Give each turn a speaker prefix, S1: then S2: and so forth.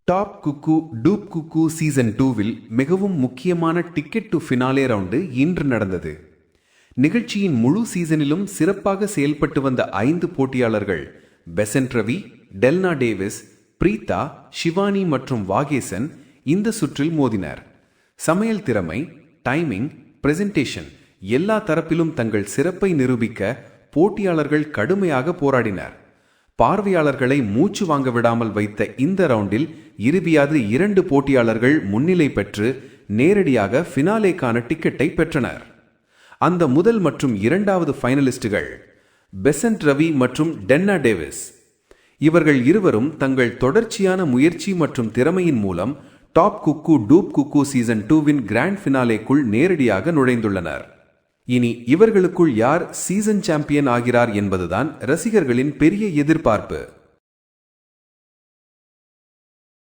S1: Top cook dupe cook season 2வில் மிகவும் முக்கியமான டிக்கெட் டு ஃபினாலே ரவுண்டு இன்று நடந்தது. நிகழ்ச்சியின் முழு சீசனிலும் சிறப்பாக செயல்பட்டு வந்த 5 போட்டியாளர்கள் பெசன்ட் ரவி, டெல்னா டேவிஸ், பிரீதா, ஷிவானி மற்றும் வாகேசன் இந்த சுற்றில் மோதினர். சமையல் திறமை, டைமிங், பிரசன்டேஷன் எல்லா தரப்பிலும் தங்கள் சிறப்பை நிரூபிக்க போட்டியாளர்கள் கடுமையாக போராடினர். பார்வையாளர்களை மூச்சு வாங்க விடாமல் வைத்த இந்த ரவுண்டில் இறுதியாக 2 போட்டியாளர்கள் முன்னிலை பெற்று நேரடியாக ஃபினாலேக்கான டிக்கெட்டை பெற்றனர். அந்த முதல் மற்றும் 2வது ஃபைனலிஸ்டுகள் பெசன்ட் ரவி மற்றும் டென்னா டேவிஸ். இவர்கள் இருவரும் தங்கள் தொடர்ச்சியான முயற்சி மற்றும் திறமையின் மூலம் top cook dupe cook season 2வின் கிராண்ட் ஃபினாலேக்குள் நேரடியாக நுழைந்துள்ளனர். இனி இவர்களுக்குள் யார் சீசன் சாம்பியன் ஆகிறார் என்பதுதான் ரசிகர்களின் பெரிய எதிர்பார்ப்பு.